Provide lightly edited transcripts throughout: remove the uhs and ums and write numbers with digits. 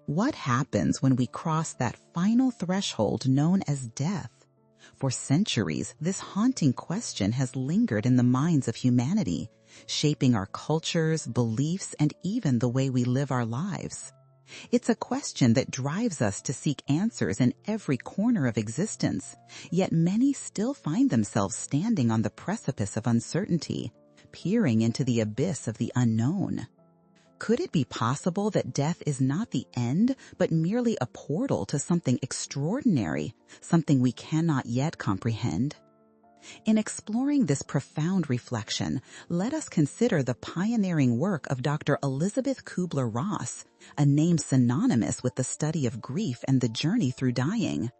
What happens when we cross that final threshold known as death? For centuries, this haunting question has lingered in the minds of humanity, shaping our cultures, beliefs, and even the way we live our lives. It's a question that drives us to seek answers in every corner of existence, yet many still find themselves standing on the precipice of uncertainty, peering into the abyss of the unknown. Could it be possible that death is not the end, but merely a portal to something extraordinary, something we cannot yet comprehend? In exploring this profound reflection, let us consider the pioneering work of Dr. Elisabeth Kübler-Ross, a name synonymous with the study of grief and the journey through dying.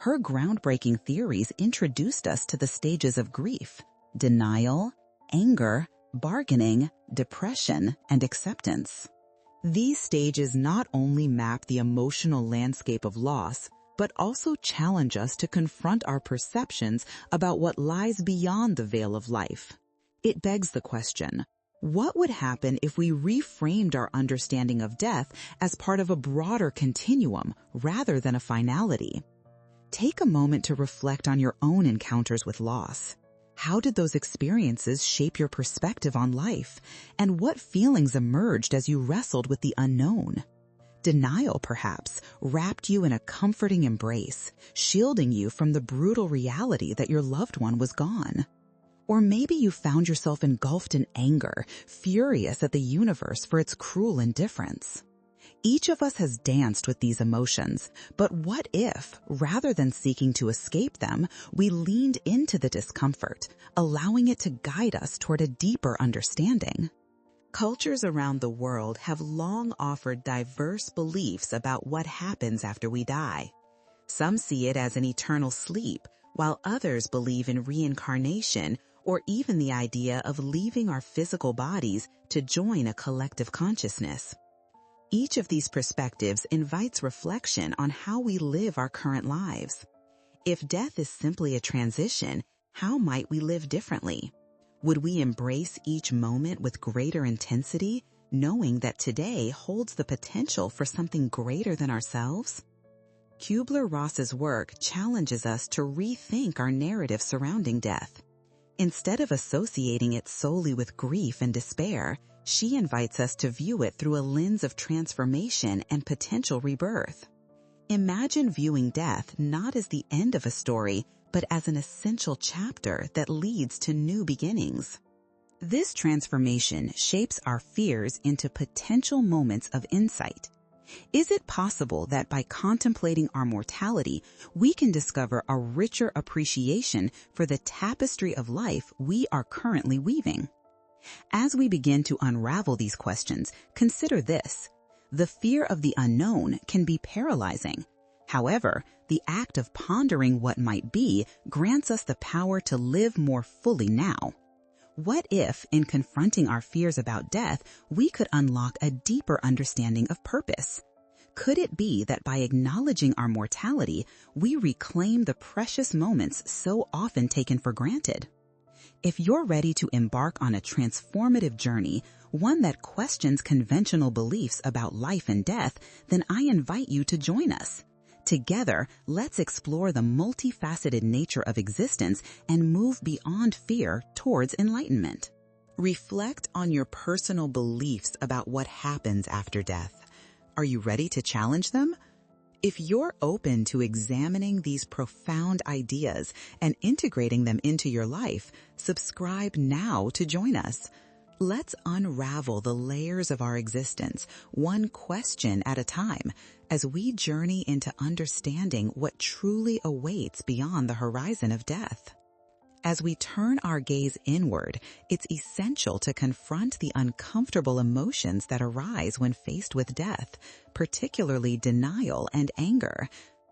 Her groundbreaking theories introduced us to the stages of grief: denial, anger, bargaining, depression, and acceptance. These stages not only map the emotional landscape of loss, but also challenge us to confront our perceptions about what lies beyond the veil of life. It begs the question, what would happen if we reframed our understanding of death as part of a broader continuum rather than a finality? Take a moment to reflect on your own encounters with loss. How did those experiences shape your perspective on life, and what feelings emerged as you wrestled with the unknown? Denial, perhaps, wrapped you in a comforting embrace, shielding you from the brutal reality that your loved one was gone. Or maybe you found yourself engulfed in anger, furious at the universe for its cruel indifference. Each of us has danced with these emotions, but what if, rather than seeking to escape them, we leaned into the discomfort, allowing it to guide us toward a deeper understanding? Cultures around the world have long offered diverse beliefs about what happens after we die. Some see it as an eternal sleep, while others believe in reincarnation or even the idea of leaving our physical bodies to join a collective consciousness. Each of these perspectives invites reflection on how we live our current lives. If death is simply a transition, how might we live differently? Would we embrace each moment with greater intensity, knowing that today holds the potential for something greater than ourselves? Kübler-Ross's work challenges us to rethink our narrative surrounding death. Instead of associating it solely with grief and despair, she invites us to view it through a lens of transformation and potential rebirth. Imagine viewing death not as the end of a story, but as an essential chapter that leads to new beginnings. This transformation shapes our fears into potential moments of insight. Is it possible that by contemplating our mortality, we can discover a richer appreciation for the tapestry of life we are currently weaving? As we begin to unravel these questions, consider this. The fear of the unknown can be paralyzing. However, the act of pondering what might be grants us the power to live more fully now. What if, in confronting our fears about death, we could unlock a deeper understanding of purpose? Could it be that by acknowledging our mortality, we reclaim the precious moments so often taken for granted? If you're ready to embark on a transformative journey, one that questions conventional beliefs about life and death, then I invite you to join us. Together, let's explore the multifaceted nature of existence and move beyond fear towards enlightenment. Reflect on your personal beliefs about what happens after death. Are you ready to challenge them? If you're open to examining these profound ideas and integrating them into your life, subscribe now to join us. Let's unravel the layers of our existence, one question at a time, as we journey into understanding what truly awaits beyond the horizon of death. As we turn our gaze inward, it's essential to confront the uncomfortable emotions that arise when faced with death, particularly denial and anger.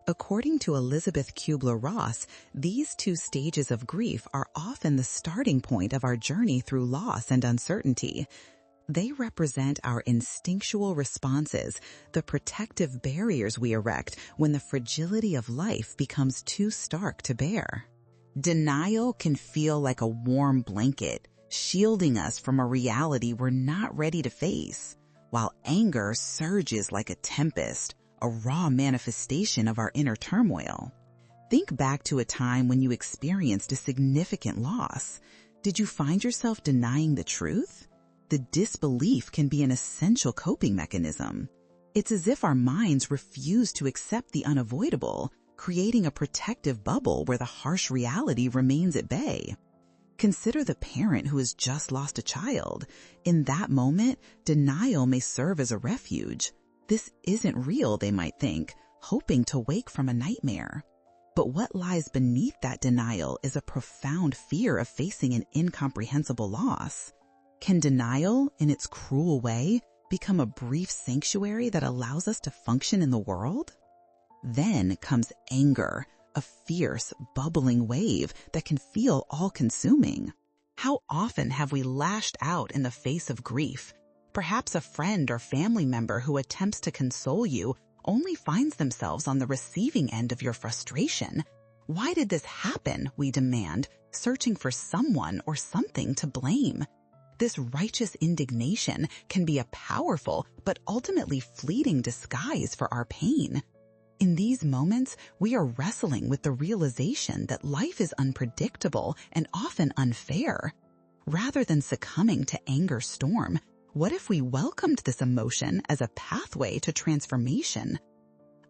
According to Elisabeth Kübler-Ross, these two stages of grief are often the starting point of our journey through loss and uncertainty. They represent our instinctual responses, the protective barriers we erect when the fragility of life becomes too stark to bear. Denial can feel like a warm blanket, shielding us from a reality we're not ready to face. while anger surges like a tempest, a raw manifestation of our inner turmoil. Think back to a time when you experienced a significant loss. Did you find yourself denying the truth? The disbelief can be an essential coping mechanism. It's as if our minds refuse to accept the unavoidable, creating a protective bubble where the harsh reality remains at bay. Consider the parent who has just lost a child. In that moment, denial may serve as a refuge. This isn't real, they might think, hoping to wake from a nightmare. But what lies beneath that denial is a profound fear of facing an incomprehensible loss. Can denial, in its cruel way, become a brief sanctuary that allows us to function in the world? Then comes anger, a fierce, bubbling wave that can feel all-consuming. How often have we lashed out in the face of grief? Perhaps a friend or family member who attempts to console you only finds themselves on the receiving end of your frustration. Why did this happen, we demand, searching for someone or something to blame. This righteous indignation can be a powerful but ultimately fleeting disguise for our pain. In these moments, we are wrestling with the realization that life is unpredictable and often unfair. Rather than succumbing to anger's storm, what if we welcomed this emotion as a pathway to transformation?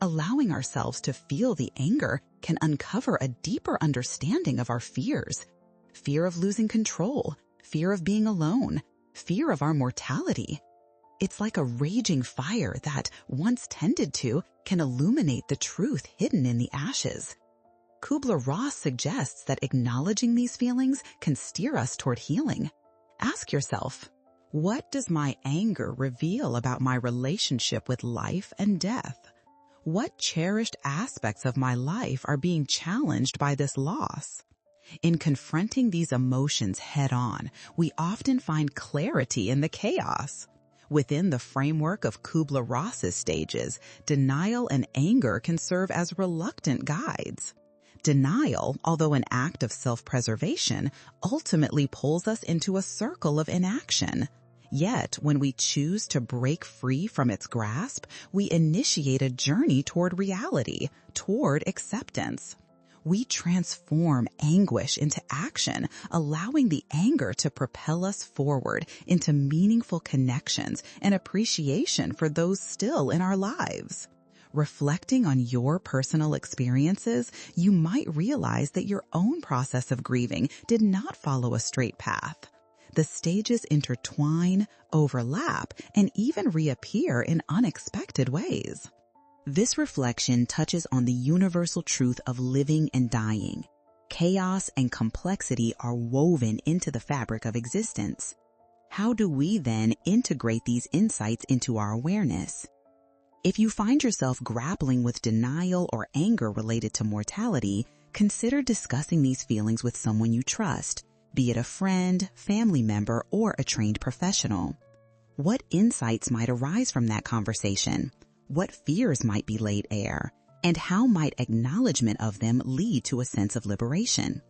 Allowing ourselves to feel the anger can uncover a deeper understanding of our fears. Fear of losing control, fear of being alone, fear of our mortality. It's like a raging fire that, once tended to, can illuminate the truth hidden in the ashes. Kübler-Ross suggests that acknowledging these feelings can steer us toward healing. Ask yourself, what does my anger reveal about my relationship with life and death? What cherished aspects of my life are being challenged by this loss? In confronting these emotions head-on, we often find clarity in the chaos. Within the framework of Kübler-Ross's stages, denial and anger can serve as reluctant guides. Denial, although an act of self-preservation, ultimately pulls us into a circle of inaction. Yet, when we choose to break free from its grasp, we initiate a journey toward reality, toward acceptance. We transform anguish into action, allowing the anger to propel us forward into meaningful connections and appreciation for those still in our lives. Reflecting on your personal experiences, you might realize that your own process of grieving did not follow a straight path. The stages intertwine, overlap, and even reappear in unexpected ways. This reflection touches on the universal truth of living and dying. Chaos and complexity are woven into the fabric of existence. How do we then integrate these insights into our awareness? If you find yourself grappling with denial or anger related to mortality, consider discussing these feelings with someone you trust, be it a friend, family member, or a trained professional. What insights might arise from that conversation? What fears might be laid bare? And how might acknowledgement of them lead to a sense of liberation?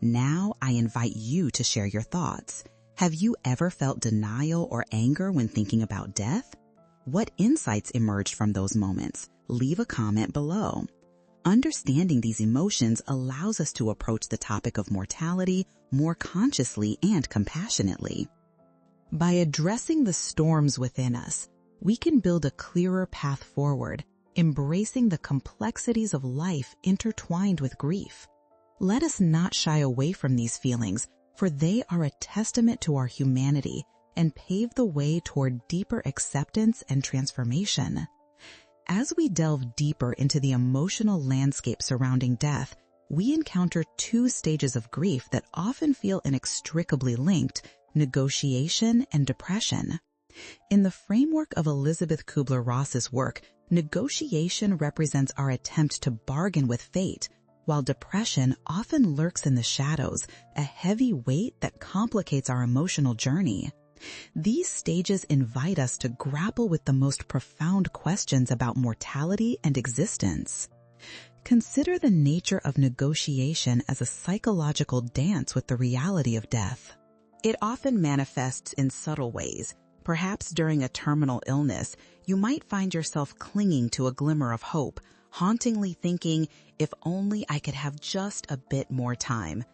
Now I invite you to share your thoughts. Have you ever felt denial or anger when thinking about death? What insights emerged from those moments? Leave a comment below. Understanding these emotions allows us to approach the topic of mortality more consciously and compassionately. By addressing the storms within us, we can build a clearer path forward, embracing the complexities of life intertwined with grief. Let us not shy away from these feelings, for they are a testament to our humanity and pave the way toward deeper acceptance and transformation. As we delve deeper into the emotional landscape surrounding death, we encounter two stages of grief that often feel inextricably linked: negotiation and depression. In the framework of Elisabeth Kübler-Ross's work, negotiation represents our attempt to bargain with fate, while depression often lurks in the shadows, a heavy weight that complicates our emotional journey. These stages invite us to grapple with the most profound questions about mortality and existence. Consider the nature of negotiation as a psychological dance with the reality of death. It often manifests in subtle ways, Perhaps during a terminal illness, you might find yourself clinging to a glimmer of hope, hauntingly thinking, if only I could have just a bit more time.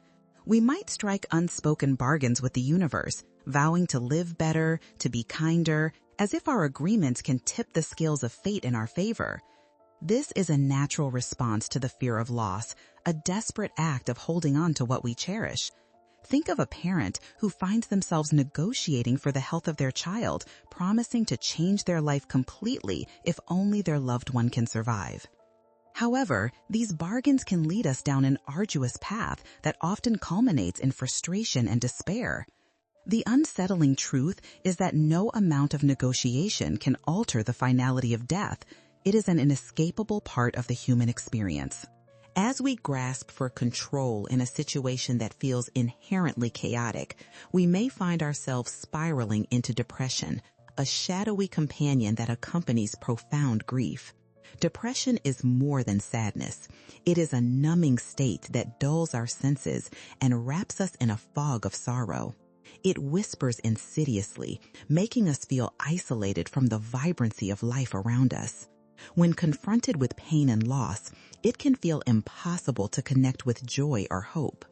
We might strike unspoken bargains with the universe, vowing to live better, to be kinder, as if our agreements can tip the scales of fate in our favor. This is a natural response to the fear of loss, a desperate act of holding on to what we cherish. Think of a parent who finds themselves negotiating for the health of their child, promising to change their life completely if only their loved one can survive. However, these bargains can lead us down an arduous path that often culminates in frustration and despair. The unsettling truth is that no amount of negotiation can alter the finality of death. It is an inescapable part of the human experience. As we grasp for control in a situation that feels inherently chaotic, we may find ourselves spiraling into depression, a shadowy companion that accompanies profound grief. Depression is more than sadness. It is a numbing state that dulls our senses and wraps us in a fog of sorrow. It whispers insidiously, making us feel isolated from the vibrancy of life around us. When confronted with pain and loss, it can feel impossible to connect with joy or hope.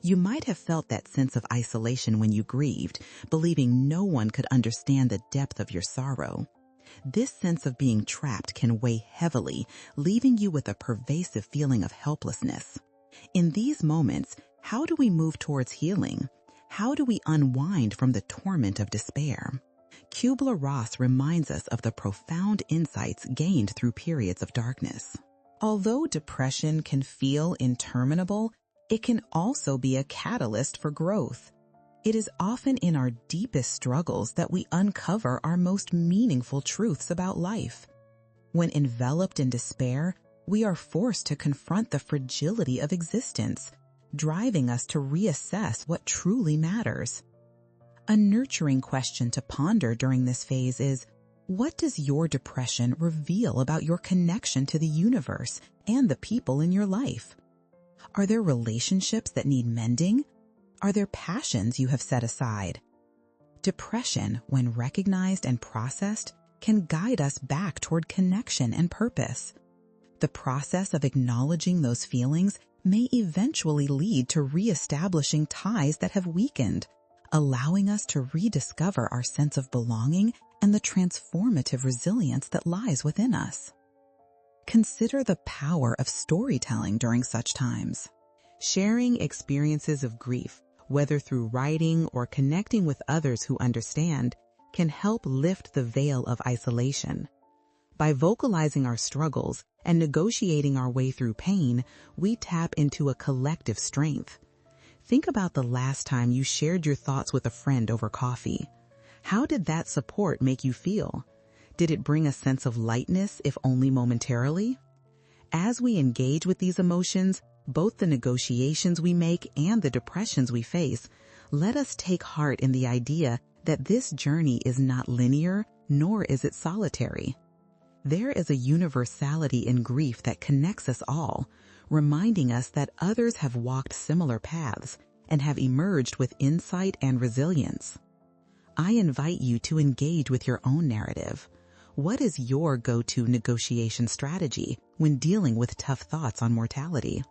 You might have felt that sense of isolation when you grieved, believing no one could understand the depth of your sorrow. This sense of being trapped can weigh heavily, leaving you with a pervasive feeling of helplessness. In these moments, how do we move towards healing? How do we unwind from the torment of despair? Kübler-Ross reminds us of the profound insights gained through periods of darkness. Although depression can feel interminable, it can also be a catalyst for growth. It is often in our deepest struggles that we uncover our most meaningful truths about life. When enveloped in despair, we are forced to confront the fragility of existence, driving us to reassess what truly matters. A nurturing question to ponder during this phase is, what does your depression reveal about your connection to the universe and the people in your life? Are there relationships that need mending? Are there passions you have set aside? Depression, when recognized and processed, can guide us back toward connection and purpose. The process of acknowledging those feelings may eventually lead to reestablishing ties that have weakened, allowing us to rediscover our sense of belonging and the transformative resilience that lies within us. Consider the power of storytelling during such times. Sharing experiences of grief, whether through writing or connecting with others who understand, can help lift the veil of isolation. By vocalizing our struggles and negotiating our way through pain, we tap into a collective strength. Think about the last time you shared your thoughts with a friend over coffee. How did that support make you feel? Did it bring a sense of lightness, if only momentarily? As we engage with these emotions, both the negotiations we make and the depressions we face, let us take heart in the idea that this journey is not linear, nor is it solitary. There is a universality in grief that connects us all, reminding us that others have walked similar paths and have emerged with insight and resilience. I invite you to engage with your own narrative. What is your go-to negotiation strategy when dealing with tough thoughts on mortality?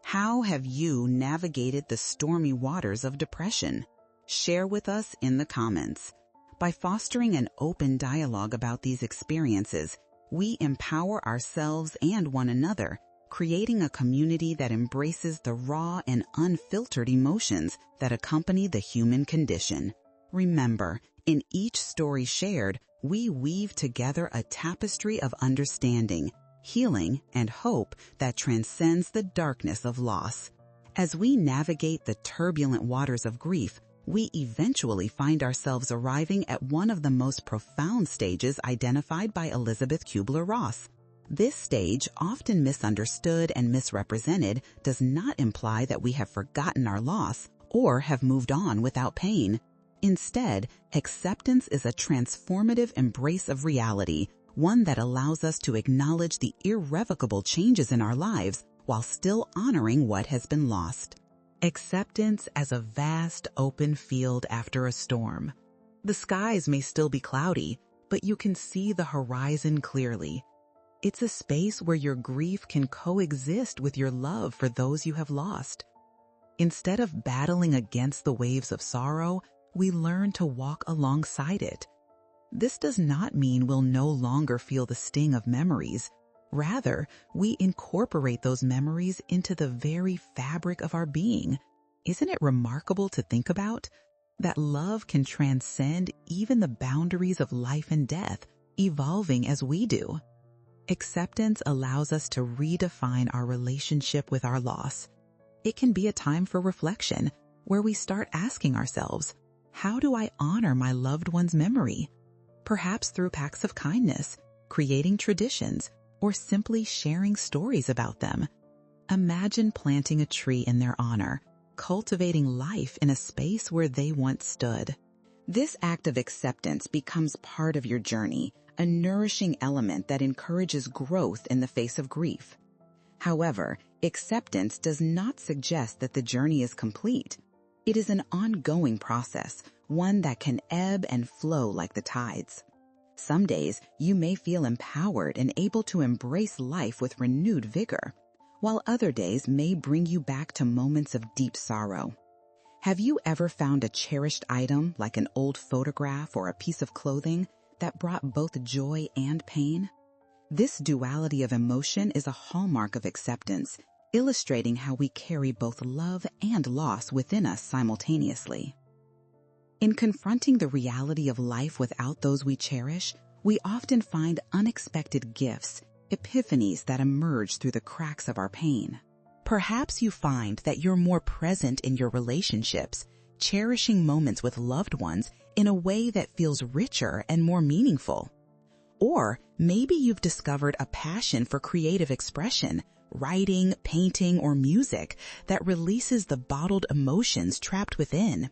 How have you navigated the stormy waters of depression? Share with us in the comments. By fostering an open dialogue about these experiences, we empower ourselves and one another, creating a community that embraces the raw and unfiltered emotions that accompany the human condition. Remember, in each story shared, we weave together a tapestry of understanding, healing, and hope that transcends the darkness of loss. As we navigate the turbulent waters of grief, we eventually find ourselves arriving at one of the most profound stages identified by Elisabeth Kübler-Ross. This stage, often misunderstood and misrepresented, does not imply that we have forgotten our loss or have moved on without pain. Instead, acceptance is a transformative embrace of reality, one that allows us to acknowledge the irrevocable changes in our lives while still honoring what has been lost. Acceptance as a vast open field after a storm. The skies may still be cloudy, but you can see the horizon clearly. It's a space where your grief can coexist with your love for those you have lost. Instead of battling against the waves of sorrow, we learn to walk alongside it. This does not mean we'll no longer feel the sting of memories. Rather, we incorporate those memories into the very fabric of our being. Isn't it remarkable to think about? That love can transcend even the boundaries of life and death, evolving as we do. Acceptance allows us to redefine our relationship with our loss. It can be a time for reflection, where we start asking ourselves, how do I honor my loved one's memory? Perhaps through acts of kindness, creating traditions, or simply sharing stories about them. Imagine planting a tree in their honor, cultivating life in a space where they once stood. This act of acceptance becomes part of your journey, a nourishing element that encourages growth in the face of grief. However, acceptance does not suggest that the journey is complete. It is an ongoing process, one that can ebb and flow like the tides. Some days you may feel empowered and able to embrace life with renewed vigor, while other days may bring you back to moments of deep sorrow. Have you ever found a cherished item like an old photograph or a piece of clothing that brought both joy and pain? This duality of emotion is a hallmark of acceptance, illustrating how we carry both love and loss within us simultaneously. In confronting the reality of life without those we cherish, we often find unexpected gifts, epiphanies that emerge through the cracks of our pain. Perhaps you find that you're more present in your relationships, cherishing moments with loved ones in a way that feels richer and more meaningful. Or maybe you've discovered a passion for creative expression, writing, painting, or music that releases the bottled emotions trapped within.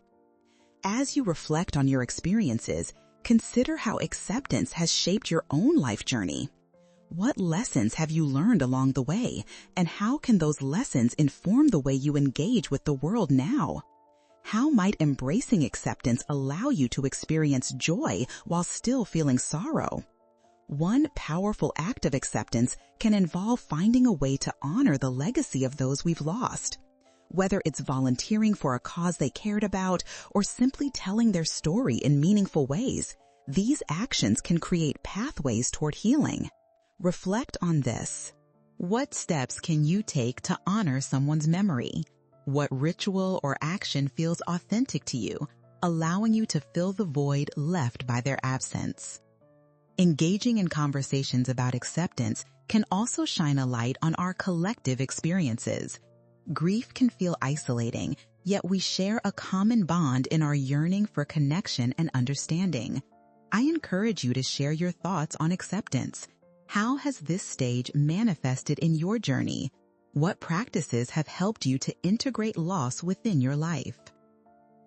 As you reflect on your experiences, consider how acceptance has shaped your own life journey. What lessons have you learned along the way, and how can those lessons inform the way you engage with the world now? How might embracing acceptance allow you to experience joy while still feeling sorrow? One powerful act of acceptance can involve finding a way to honor the legacy of those we've lost. Whether it's volunteering for a cause they cared about or simply telling their story in meaningful ways, these actions can create pathways toward healing. Reflect on this. What steps can you take to honor someone's memory? What ritual or action feels authentic to you, allowing you to fill the void left by their absence? Engaging in conversations about acceptance can also shine a light on our collective experiences. Grief can feel isolating, yet we share a common bond in our yearning for connection and understanding. I encourage you to share your thoughts on acceptance. How has this stage manifested in your journey? What practices have helped you to integrate loss within your life?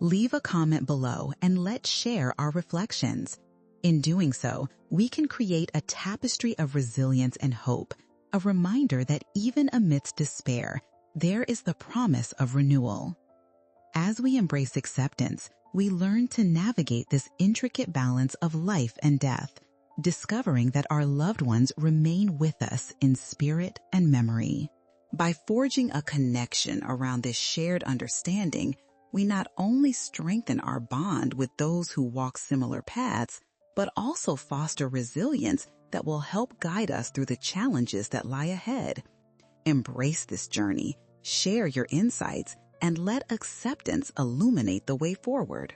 Leave a comment below and let's share our reflections. In doing so, we can create a tapestry of resilience and hope, a reminder that even amidst despair, there is the promise of renewal. As we embrace acceptance, we learn to navigate this intricate balance of life and death, discovering that our loved ones remain with us in spirit and memory. By forging a connection around this shared understanding, we not only strengthen our bond with those who walk similar paths, but also foster resilience that will help guide us through the challenges that lie ahead. Embrace this journey, share your insights, and let acceptance illuminate the way forward.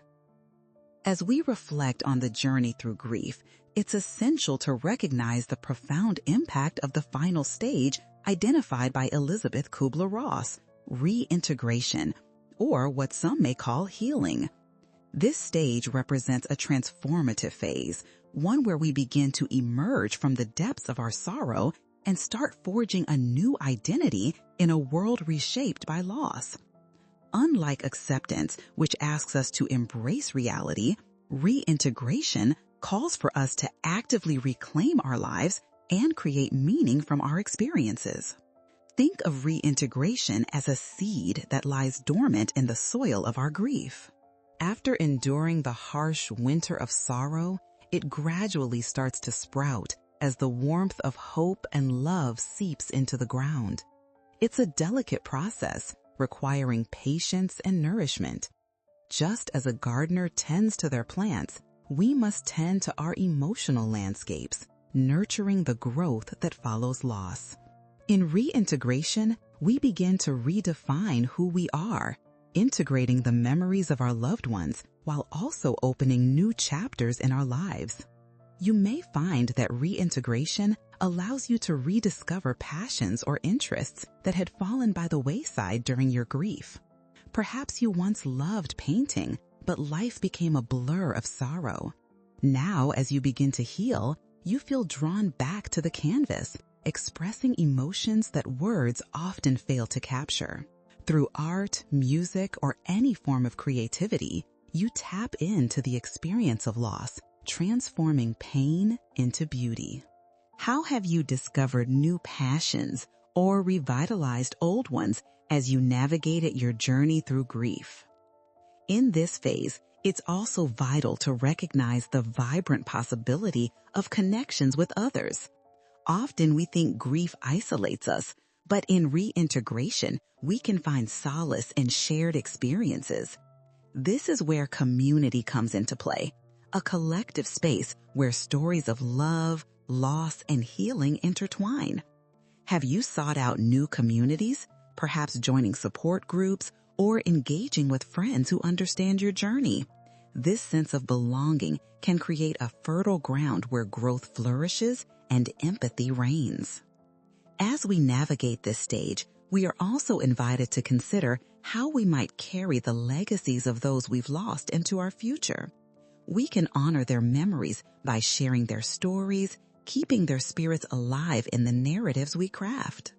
As we reflect on the journey through grief, it's essential to recognize the profound impact of the final stage identified by Elisabeth Kübler-Ross, reintegration, or what some may call healing. This stage represents a transformative phase, one where we begin to emerge from the depths of our sorrow and start forging a new identity in a world reshaped by loss. Unlike acceptance, which asks us to embrace reality, reintegration calls for us to actively reclaim our lives and create meaning from our experiences. Think of reintegration as a seed that lies dormant in the soil of our grief. After enduring the harsh winter of sorrow, it gradually starts to sprout as the warmth of hope and love seeps into the ground. It's a delicate process requiring patience and nourishment. Just as a gardener tends to their plants, we must tend to our emotional landscapes, nurturing the growth that follows loss. In reintegration, we begin to redefine who we are, integrating the memories of our loved ones while also opening new chapters in our lives. You may find that reintegration allows you to rediscover passions or interests that had fallen by the wayside during your grief. Perhaps you once loved painting, but life became a blur of sorrow. Now, as you begin to heal, you feel drawn back to the canvas, expressing emotions that words often fail to capture. Through art, music, or any form of creativity, you tap into the experience of loss, transforming pain into beauty. How have you discovered new passions or revitalized old ones as you navigated your journey through grief? In this phase, it's also vital to recognize the vibrant possibility of connections with others. Often we think grief isolates us, but in reintegration, we can find solace in shared experiences. This is where community comes into play, a collective space where stories of love, loss, and healing intertwine. Have you sought out new communities, perhaps joining support groups or engaging with friends who understand your journey? This sense of belonging can create a fertile ground where growth flourishes and empathy reigns. As we navigate this stage, we are also invited to consider how we might carry the legacies of those we've lost into our future. We can honor their memories by sharing their stories, keeping their spirits alive in the narratives we craft.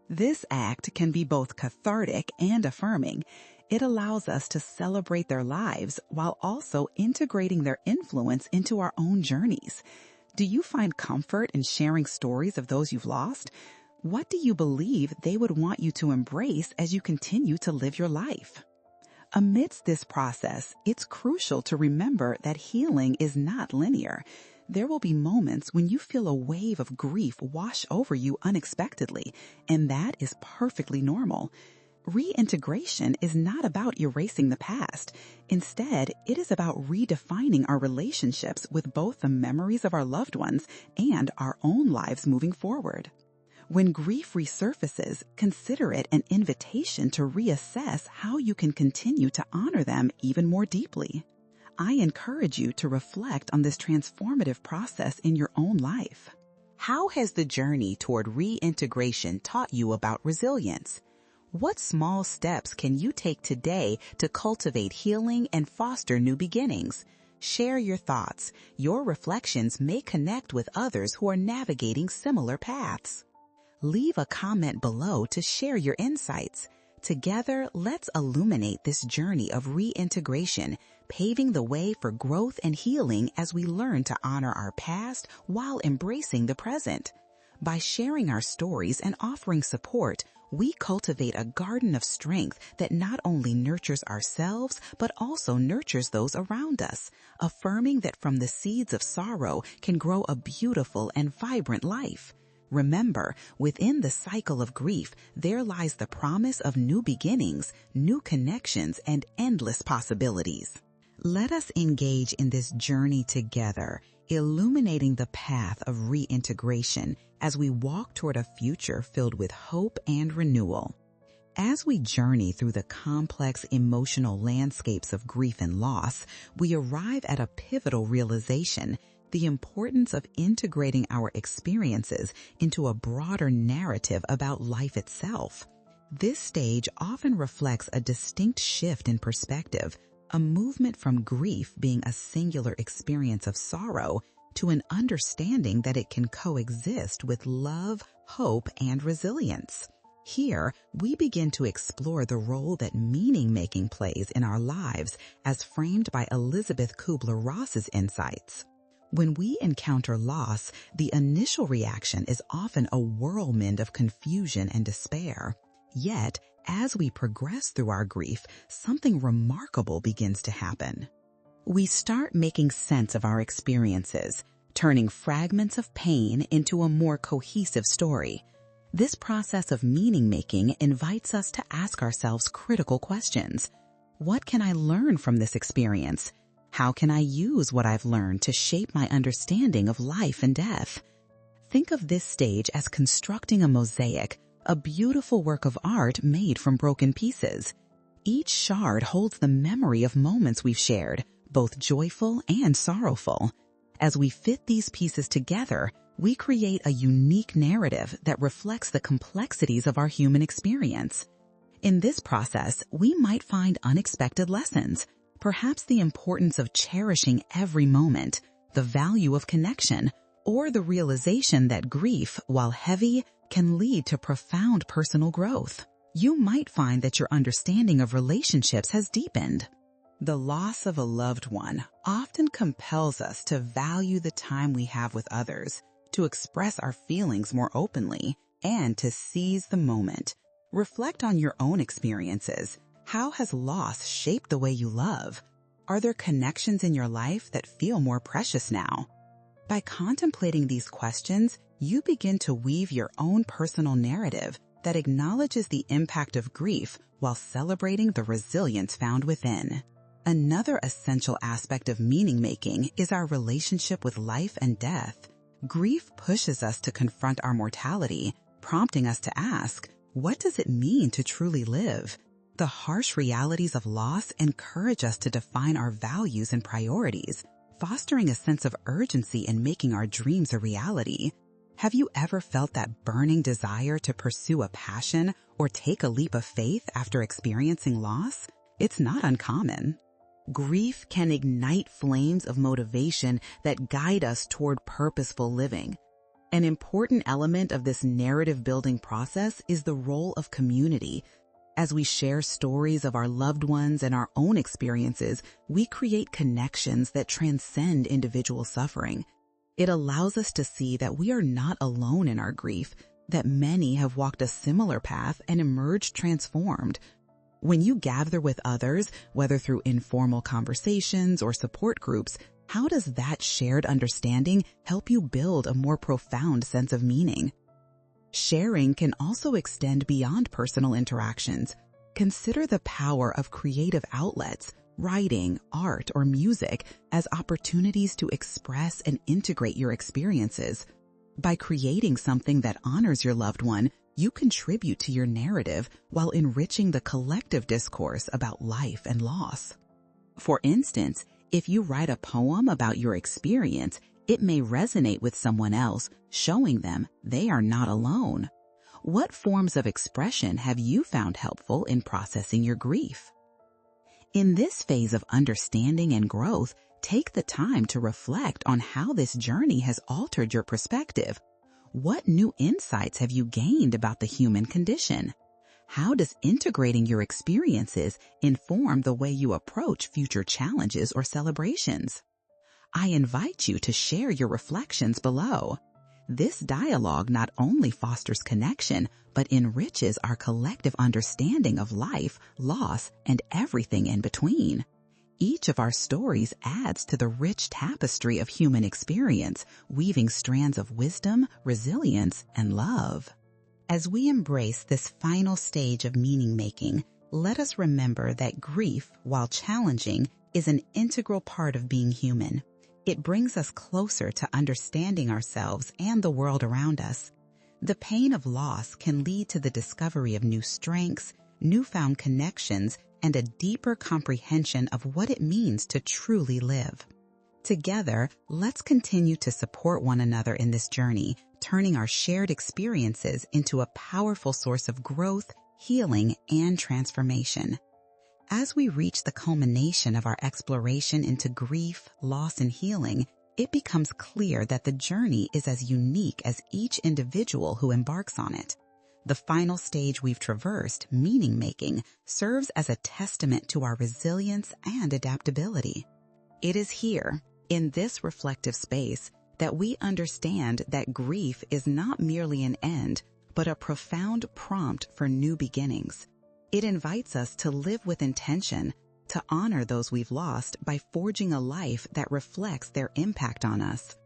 This act can be both cathartic and affirming. It allows us to celebrate their lives while also integrating their influence into our own journeys. Do you find comfort in sharing stories of those you've lost? What do you believe they would want you to embrace as you continue to live your life? Amidst this process, it's crucial to remember that healing is not linear. There will be moments when you feel a wave of grief wash over you unexpectedly, and that is perfectly normal. Reintegration is not about erasing the past. Instead, it is about redefining our relationships with both the memories of our loved ones and our own lives moving forward. When grief resurfaces, consider it an invitation to reassess how you can continue to honor them even more deeply. I encourage you to reflect on this transformative process in your own life. How has the journey toward reintegration taught you about resilience? What small steps can you take today to cultivate healing and foster new beginnings? Share your thoughts. Your reflections may connect with others who are navigating similar paths. Leave a comment below to share your insights. Together, let's illuminate this journey of reintegration, paving the way for growth and healing as we learn to honor our past while embracing the present. By sharing our stories and offering support, we cultivate a garden of strength that not only nurtures ourselves, but also nurtures those around us, affirming that from the seeds of sorrow can grow a beautiful and vibrant life. Remember, within the cycle of grief, there lies the promise of new beginnings, new connections, and endless possibilities. Let us engage in this journey together, illuminating the path of reintegration as we walk toward a future filled with hope and renewal. As we journey through the complex emotional landscapes of grief and loss, we arrive at a pivotal realization: the importance of integrating our experiences into a broader narrative about life itself. This stage often reflects a distinct shift in perspective, a movement from grief being a singular experience of sorrow to an understanding that it can coexist with love, hope, and resilience. Here, we begin to explore the role that meaning-making plays in our lives as framed by Elisabeth Kübler-Ross's insights. When we encounter loss, the initial reaction is often a whirlwind of confusion and despair. Yet, as we progress through our grief, something remarkable begins to happen. We start making sense of our experiences, turning fragments of pain into a more cohesive story. This process of meaning-making invites us to ask ourselves critical questions. What can I learn from this experience? How can I use what I've learned to shape my understanding of life and death? Think of this stage as constructing a mosaic, a beautiful work of art made from broken pieces. Each shard holds the memory of moments we've shared, both joyful and sorrowful. As we fit these pieces together, we create a unique narrative that reflects the complexities of our human experience. In this process, we might find unexpected lessons, perhaps the importance of cherishing every moment, the value of connection, or the realization that grief, while heavy, can lead to profound personal growth. You might find that your understanding of relationships has deepened. The loss of a loved one often compels us to value the time we have with others, to express our feelings more openly, and to seize the moment. Reflect on your own experiences. How has loss shaped the way you love? Are there connections in your life that feel more precious now? By contemplating these questions, you begin to weave your own personal narrative that acknowledges the impact of grief while celebrating the resilience found within. Another essential aspect of meaning-making is our relationship with life and death. Grief pushes us to confront our mortality, prompting us to ask, what does it mean to truly live? The harsh realities of loss encourage us to define our values and priorities, fostering a sense of urgency in making our dreams a reality. Have you ever felt that burning desire to pursue a passion or take a leap of faith after experiencing loss? It's not uncommon. Grief can ignite flames of motivation that guide us toward purposeful living. An important element of this narrative-building process is the role of community. As we share stories of our loved ones and our own experiences, we create connections that transcend individual suffering. It allows us to see that we are not alone in our grief, that many have walked a similar path and emerged transformed. When you gather with others, whether through informal conversations or support groups, how does that shared understanding help you build a more profound sense of meaning? Sharing can also extend beyond personal interactions. Consider the power of creative outlets, writing, art, or music as opportunities to express and integrate your experiences. By creating something that honors your loved one, you contribute to your narrative while enriching the collective discourse about life and loss. For instance, if you write a poem about your experience, it may resonate with someone else, showing them they are not alone. What forms of expression have you found helpful in processing your grief? In this phase of understanding and growth, take the time to reflect on how this journey has altered your perspective. What new insights have you gained about the human condition? How does integrating your experiences inform the way you approach future challenges or celebrations? I invite you to share your reflections below. This dialogue not only fosters connection, but enriches our collective understanding of life, loss, and everything in between. Each of our stories adds to the rich tapestry of human experience, weaving strands of wisdom, resilience, and love. As we embrace this final stage of meaning-making, let us remember that grief, while challenging, is an integral part of being human. It brings us closer to understanding ourselves and the world around us. The pain of loss can lead to the discovery of new strengths, newfound connections, and a deeper comprehension of what it means to truly live. Together, let's continue to support one another in this journey, turning our shared experiences into a powerful source of growth, healing, and transformation. As we reach the culmination of our exploration into grief, loss, and healing, it becomes clear that the journey is as unique as each individual who embarks on it. The final stage we've traversed, meaning-making, serves as a testament to our resilience and adaptability. It is here, in this reflective space, that we understand that grief is not merely an end, but a profound prompt for new beginnings. It invites us to live with intention, to honor those we've lost by forging a life that reflects their impact on us.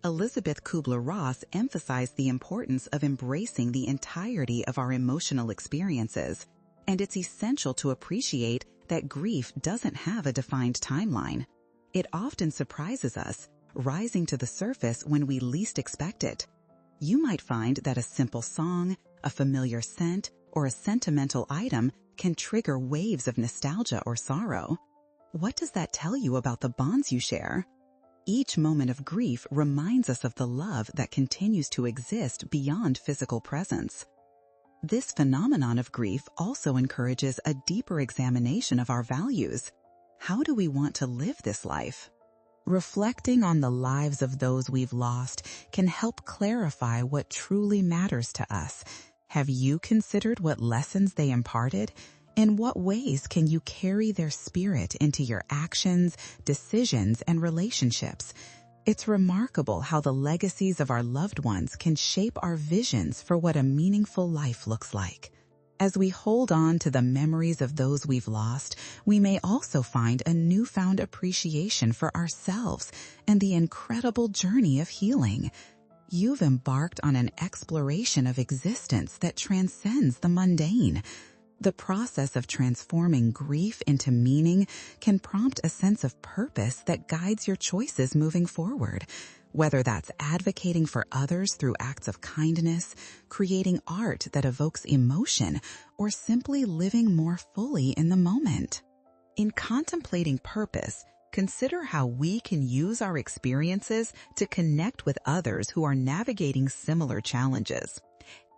Elisabeth Kübler-Ross emphasized the importance of embracing the entirety of our emotional experiences, and it's essential to appreciate that grief doesn't have a defined timeline. It often surprises us, rising to the surface when we least expect it. You might find that a simple song, a familiar scent, or a sentimental item can trigger waves of nostalgia or sorrow. What does that tell you about the bonds you share? Each moment of grief reminds us of the love that continues to exist beyond physical presence. This phenomenon of grief also encourages a deeper examination of our values. How do we want to live this life? Reflecting on the lives of those we've lost can help clarify what truly matters to us. Have you considered what lessons they imparted? In what ways can you carry their spirit into your actions, decisions, and relationships? It's remarkable how the legacies of our loved ones can shape our visions for what a meaningful life looks like. As we hold on to the memories of those we've lost, we may also find a newfound appreciation for ourselves and the incredible journey of healing. You've embarked on an exploration of existence that transcends the mundane. The process of transforming grief into meaning can prompt a sense of purpose that guides your choices moving forward. Whether that's advocating for others through acts of kindness, creating art that evokes emotion, or simply living more fully in the moment. In contemplating purpose, consider how we can use our experiences to connect with others who are navigating similar challenges.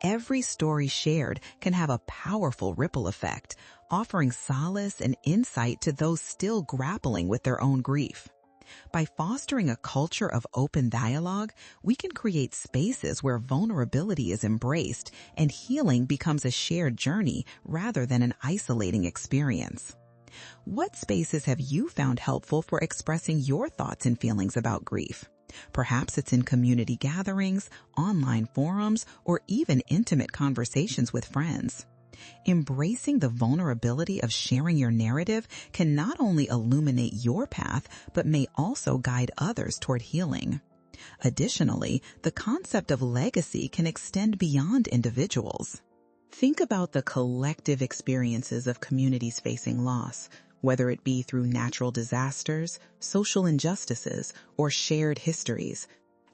Every story shared can have a powerful ripple effect, offering solace and insight to those still grappling with their own grief. By fostering a culture of open dialogue, we can create spaces where vulnerability is embraced and healing becomes a shared journey rather than an isolating experience. What spaces have you found helpful for expressing your thoughts and feelings about grief? Perhaps it's in community gatherings, online forums, or even intimate conversations with friends. Embracing the vulnerability of sharing your narrative can not only illuminate your path, but may also guide others toward healing. Additionally, the concept of legacy can extend beyond individuals. Think about the collective experiences of communities facing loss, whether it be through natural disasters, social injustices, or shared histories.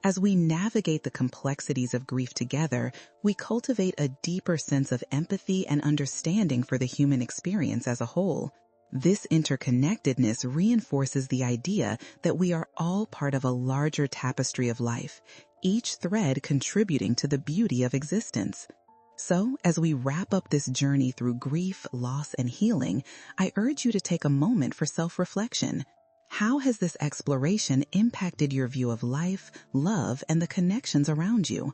As we navigate the complexities of grief together, we cultivate a deeper sense of empathy and understanding for the human experience as a whole. This interconnectedness reinforces the idea that we are all part of a larger tapestry of life, each thread contributing to the beauty of existence. So, as we wrap up this journey through grief, loss, and healing, I urge you to take a moment for self-reflection. How has this exploration impacted your view of life, love, and the connections around you?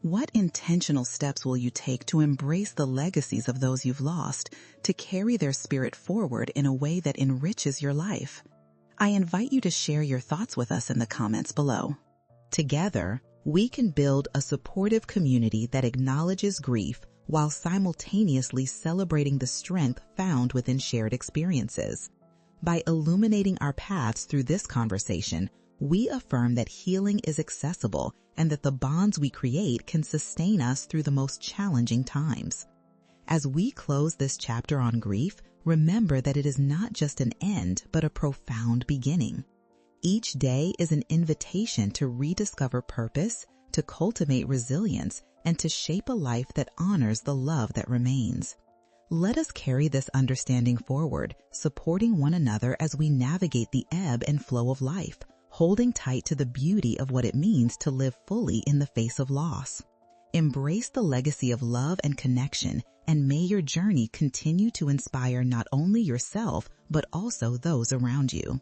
What intentional steps will you take to embrace the legacies of those you've lost, to carry their spirit forward in a way that enriches your life? I invite you to share your thoughts with us in the comments below. Together, we can build a supportive community that acknowledges grief while simultaneously celebrating the strength found within shared experiences. By illuminating our paths through this conversation, we affirm that healing is accessible and that the bonds we create can sustain us through the most challenging times. As we close this chapter on grief, remember that it is not just an end, but a profound beginning. Each day is an invitation to rediscover purpose, to cultivate resilience, and to shape a life that honors the love that remains. Let us carry this understanding forward, supporting one another as we navigate the ebb and flow of life, holding tight to the beauty of what it means to live fully in the face of loss. Embrace the legacy of love and connection, and may your journey continue to inspire not only yourself, but also those around you.